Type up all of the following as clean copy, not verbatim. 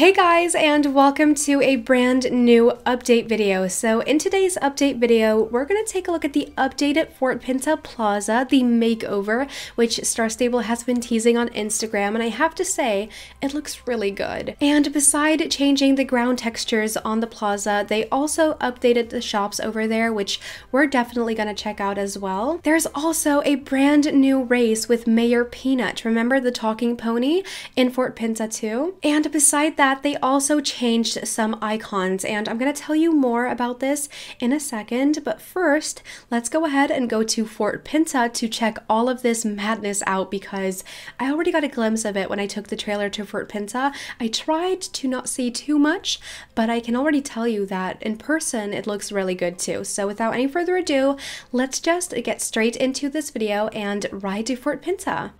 Hey guys, and welcome to a brand new update video. So in today's update video, we're going to take a look at the updated Fort Pinta Plaza, the makeover, which Star Stable has been teasing on Instagram, and I have to say, it looks really good. And beside changing the ground textures on the plaza, they also updated the shops over there, which we're definitely going to check out as well. There's also a brand new race with Mayor Peanut. Remember the talking pony in Fort Pinta too? And beside that, they also changed some icons, and I'm going to tell you more about this in a second, but first let's go ahead and go to Fort Pinta to check all of this madness out, because I already got a glimpse of it when I took the trailer to Fort Pinta. I tried to not see too much, but I can already tell you that in person it looks really good too. So without any further ado, let's just get straight into this video and ride to Fort Pinta.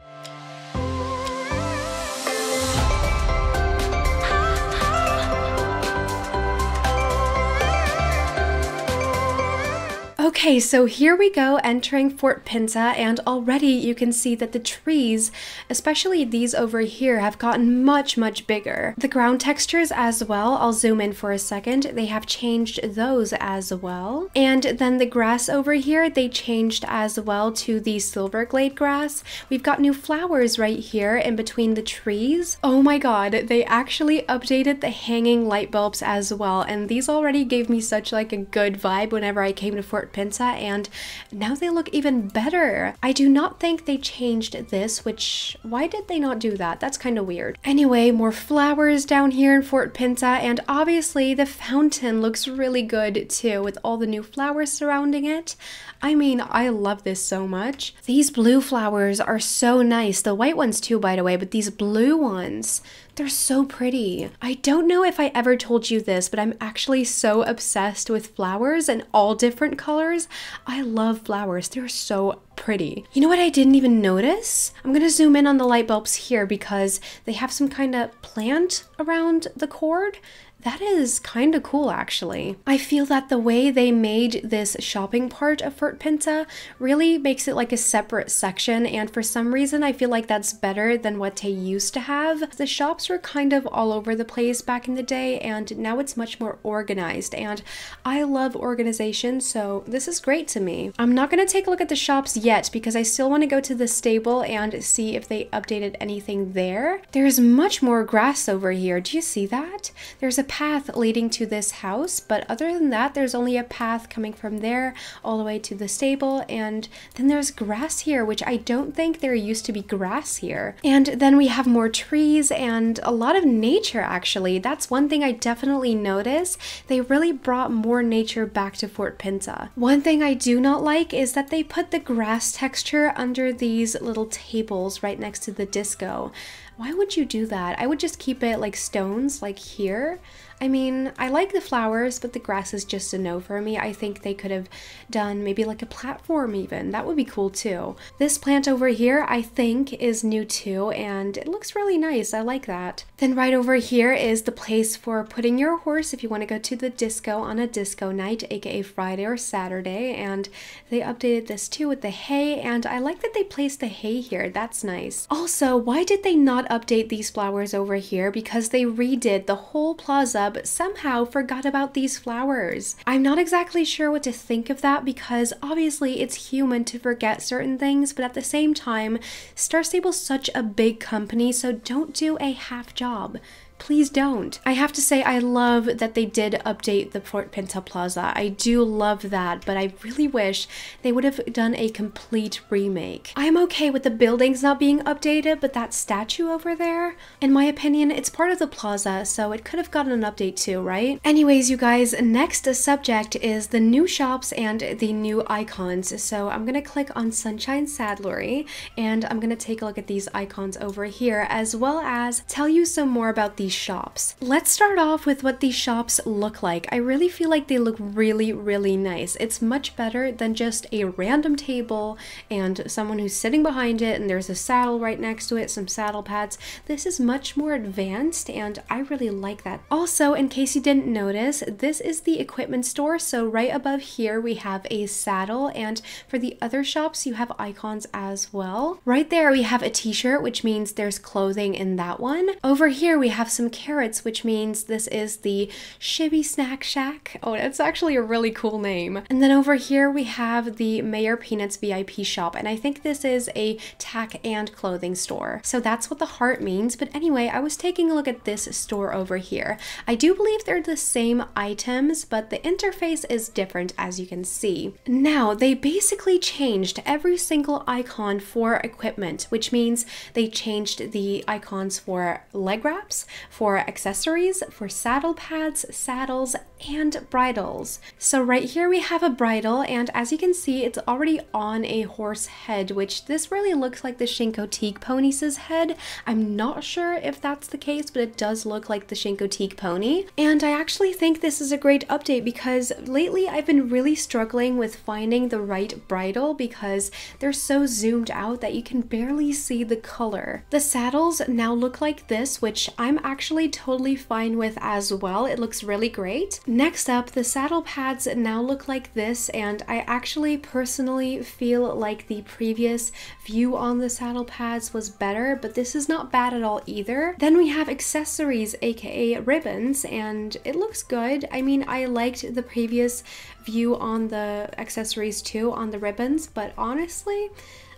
Okay, so here we go entering Fort Pinta, and already you can see that the trees, especially these over here, have gotten much bigger. The ground textures as well, I'll zoom in for a second, they have changed those as well. And then the grass over here, they changed as well to the silver glade grass. We've got new flowers right here in between the trees. Oh my god, they actually updated the hanging light bulbs as well, and these already gave me such like a good vibe whenever I came to Fort Pinta, and now they look even better. I do not think they changed this, which, why did they not do that? That's kind of weird. Anyway, more flowers down here in Fort Pinta, and obviously the fountain looks really good too with all the new flowers surrounding it. I mean, I love this so much. These blue flowers are so nice. The white ones too, by the way, but these blue ones, they're so pretty. I don't know if I ever told you this, but I'm actually so obsessed with flowers in all different colors. I love flowers. They're so pretty. You know what I didn't even notice? I'm gonna zoom in on the light bulbs here because they have some kind of plant around the cord. That is kind of cool, actually. I feel that the way they made this shopping part of Fort Pinta really makes it like a separate section, and for some reason I feel like that's better than what they used to have. The shops were kind of all over the place back in the day, and now it's much more organized, and I love organization, so this is great to me. I'm not going to take a look at the shops yet because I still want to go to the stable and see if they updated anything there. There's much more grass over here. Do you see that? There's a path leading to this house, but other than that, there's only a path coming from there all the way to the stable, and then there's grass here, which I don't think there used to be grass here. And then we have more trees and a lot of nature, actually. That's one thing I definitely noticed. They really brought more nature back to Fort Pinta. One thing I do not like is that they put the grass texture under these little tables right next to the disco. Why would you do that? I would just keep it like stones, like here. I mean, I like the flowers, but the grass is just a no for me. I think they could have done maybe like a platform even. That would be cool too. This plant over here, I think, is new too, and it looks really nice. I like that. Then right over here is the place for putting your horse if you want to go to the disco on a disco night, aka Friday or Saturday, and they updated this too with the hay, and I like that they placed the hay here. That's nice. Also, why did they not update these flowers over here? Because they redid the whole plaza, but somehow forgot about these flowers. I'm not exactly sure what to think of that, because obviously it's human to forget certain things, but at the same time, Star Stable's such a big company, so don't do a half job. Please don't. I have to say I love that they did update the Fort Pinta Plaza. I do love that, but I really wish they would have done a complete remake. I'm okay with the buildings not being updated, but that statue over there, in my opinion, it's part of the plaza, so it could have gotten an update too, right? Anyways, you guys, next subject is the new shops and the new icons. So I'm gonna click on Sunshine Saddlery, and I'm gonna take a look at these icons over here, as well as tell you some more about these shops. Let's start off with what these shops look like. I really feel like they look really nice. It's much better than just a random table and someone who's sitting behind it and there's a saddle right next to it, some saddle pads. This is much more advanced, and I really like that. Also, in case you didn't notice, this is the equipment store. So right above here we have a saddle, and for the other shops you have icons as well. Right there we have a t-shirt, which means there's clothing in that one. Over here we have some some carrots, which means this is the Shibby Snack Shack. Oh, that's actually a really cool name. And then over here we have the Mayor Peanuts VIP shop, and I think this is a tack and clothing store. So that's what the heart means. But anyway, I was taking a look at this store over here. I do believe they're the same items, but the interface is different, as you can see. Now, they basically changed every single icon for equipment, which means they changed the icons for leg wraps, for accessories, for saddle pads, saddles, and bridles. So right here we have a bridle, and as you can see, it's already on a horse head, which this really looks like the Shinkotique pony's head. I'm not sure if that's the case, but it does look like the Shinkotique pony. And I actually think this is a great update because lately I've been really struggling with finding the right bridle because they're so zoomed out that you can barely see the color. The saddles now look like this, which I'm actually totally fine with as well. It looks really great. Next up, the saddle pads now look like this, and I actually personally feel like the previous view on the saddle pads was better, but this is not bad at all either. Then we have accessories, aka ribbons, and it looks good. I mean, I liked the previous view on the accessories too, on the ribbons, but honestly,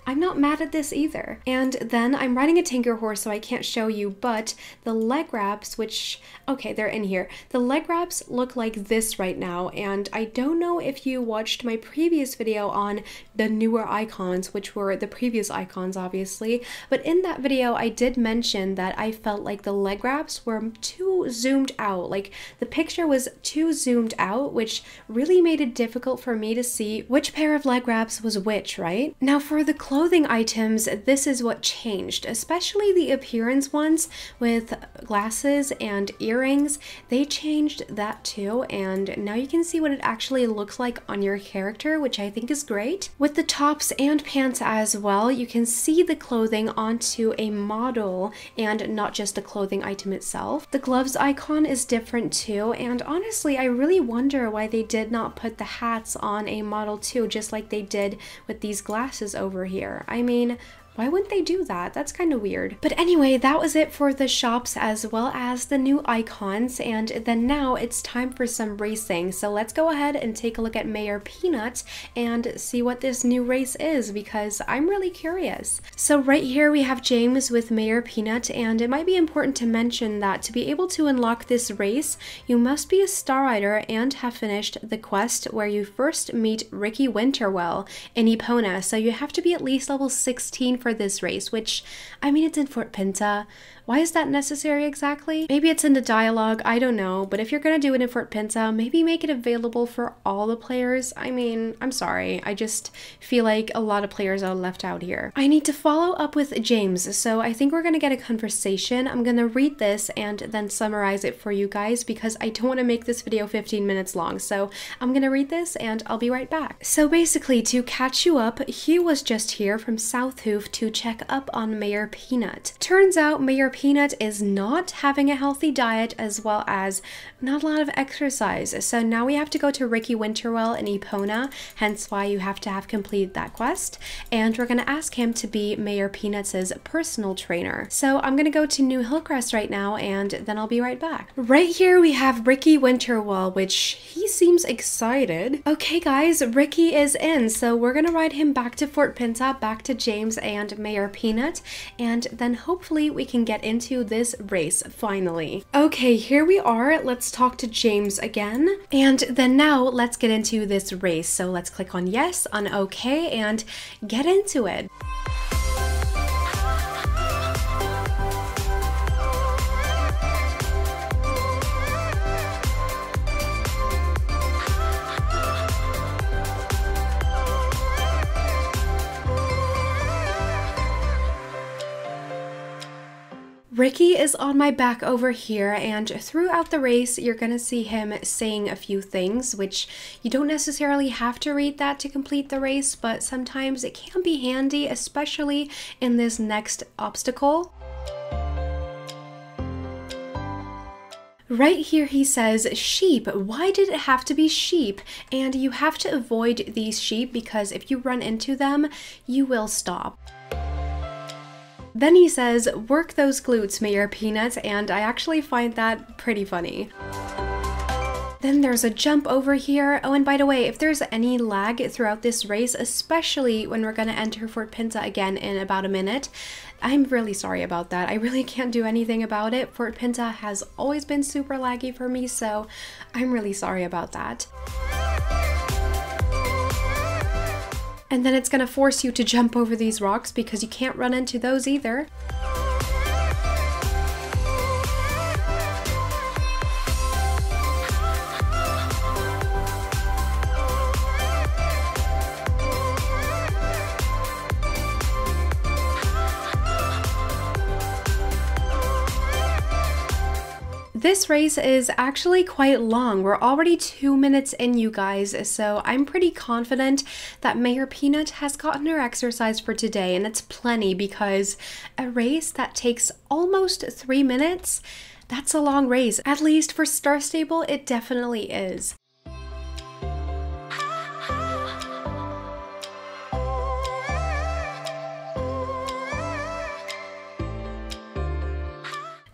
I'm not mad at this either. And then I'm riding a Tinker Horse, so I can't show you, but the leg wraps, which, okay, they're in here. The leg wraps look like this right now, and I don't know if you watched my previous video on the newer icons, which were the previous icons, obviously, but in that video, I did mention that I felt like the leg wraps were too zoomed out. Like, the picture was too zoomed out, which really made it difficult for me to see which pair of leg wraps was which, right? Now, for the clothing items, this is what changed, especially the appearance ones with glasses and earrings. They changed that too, and now you can see what it actually looks like on your character, which I think is great. With the tops and pants as well, you can see the clothing onto a model and not just the clothing item itself. The gloves icon is different too, and honestly, I really wonder why they did not put the hats on a model too, just like they did with these glasses over here. I mean, why wouldn't they do that? That's kind of weird. But anyway, that was it for the shops as well as the new icons. And then now it's time for some racing. So let's go ahead and take a look at Mayor Peanut and see what this new race is because I'm really curious. So right here we have James with Mayor Peanut, and it might be important to mention that to be able to unlock this race, you must be a Star Rider and have finished the quest where you first meet Ricky Winterwell in Epona. So you have to be at least level 16 for this race, which, I mean, it's in Fort Pinta. Why is that necessary exactly? Maybe it's in the dialogue, I don't know, but if you're gonna do it in Fort Pinta, maybe make it available for all the players. I mean, I'm sorry, I just feel like a lot of players are left out here. I need to follow up with James, so I think we're gonna get a conversation. I'm gonna read this and then summarize it for you guys because I don't want to make this video 15 minutes long, so I'm gonna read this and I'll be right back. So basically, to catch you up, Hugh was just here from South Hoof to check up on Mayor Peanut. Turns out Mayor Peanut is not having a healthy diet as well as not a lot of exercise. So now we have to go to Ricky Winterwell in Epona, hence why you have to have completed that quest. And we're going to ask him to be Mayor Peanut's personal trainer. So I'm going to go to New Hillcrest right now and then I'll be right back. Right here we have Ricky Winterwell, which he seems excited. Okay guys, Ricky is in. So we're going to ride him back to Fort Pinta, back to James and Mayor Peanut, and then hopefully we can get into this race finally. Okay, here we are. Let's talk to James again. And then now let's get into this race. So let's click on yes, on okay, and get into it. Ricky is on my back over here, and throughout the race you're gonna see him saying a few things, which you don't necessarily have to read that to complete the race, but sometimes it can be handy, especially in this next obstacle. Right here he says, sheep, why did it have to be sheep? And you have to avoid these sheep because if you run into them, you will stop. Then he says, "Work those glutes, Mayor Peanut," and I actually find that pretty funny. Then there's a jump over here. Oh, and by the way, if there's any lag throughout this race, especially when we're going to enter Fort Pinta again in about a minute, I'm really sorry about that. I really can't do anything about it. Fort Pinta has always been super laggy for me, so I'm really sorry about that. And then it's going to force you to jump over these rocks because you can't run into those either. This race is actually quite long. We're already 2 minutes in, you guys, so I'm pretty confident that Mayor Peanut has gotten her exercise for today, and it's plenty because a race that takes almost 3 minutes, that's a long race. At least for Star Stable, it definitely is.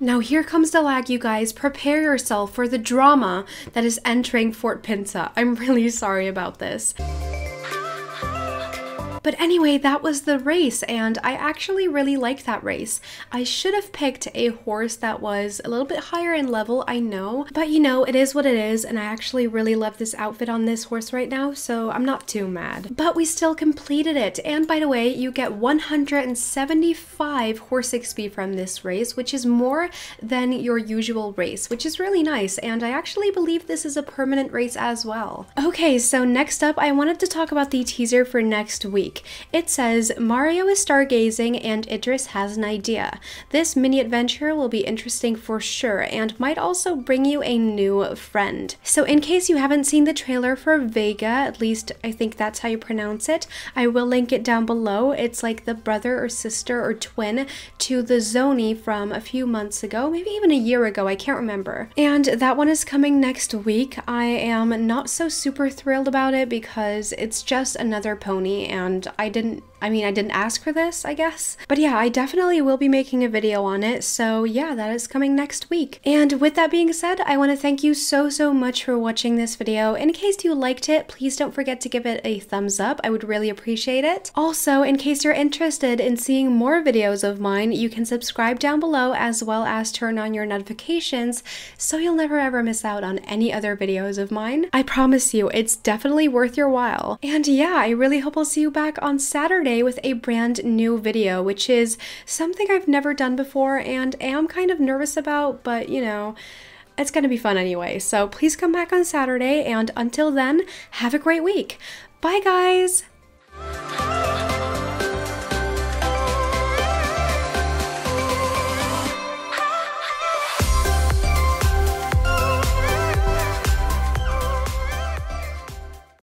Now here comes the lag, you guys. Prepare yourself for the drama that is entering Fort Pinta. I'm really sorry about this. But anyway, that was the race, and I actually really liked that race. I should have picked a horse that was a little bit higher in level, I know, but you know, it is what it is, and I actually really love this outfit on this horse right now, so I'm not too mad. But we still completed it, and by the way, you get 175 horse XP from this race, which is more than your usual race, which is really nice, and I actually believe this is a permanent race as well. Okay, so next up, I wanted to talk about the teaser for next week. It says, Mario is stargazing and Idris has an idea. This mini adventure will be interesting for sure and might also bring you a new friend. So in case you haven't seen the trailer for Vega, at least I think that's how you pronounce it, I will link it down below. It's like the brother or sister or twin to the Zoni from a few months ago, maybe even a year ago, I can't remember. And that one is coming next week. I am not so super thrilled about it because it's just another pony, and I didn't ask for this, I guess. But yeah, I definitely will be making a video on it, so yeah, that is coming next week. And with that being said, I want to thank you so much for watching this video. In case you liked it, please don't forget to give it a thumbs up. I would really appreciate it. Also, in case you're interested in seeing more videos of mine, you can subscribe down below as well as turn on your notifications so you'll never ever miss out on any other videos of mine. I promise you, it's definitely worth your while. And yeah, I really hope I'll see you back on Saturday with a brand new video, which is something I've never done before and am kind of nervous about, but you know, it's gonna be fun anyway. So please come back on Saturday, and until then, have a great week. Bye guys!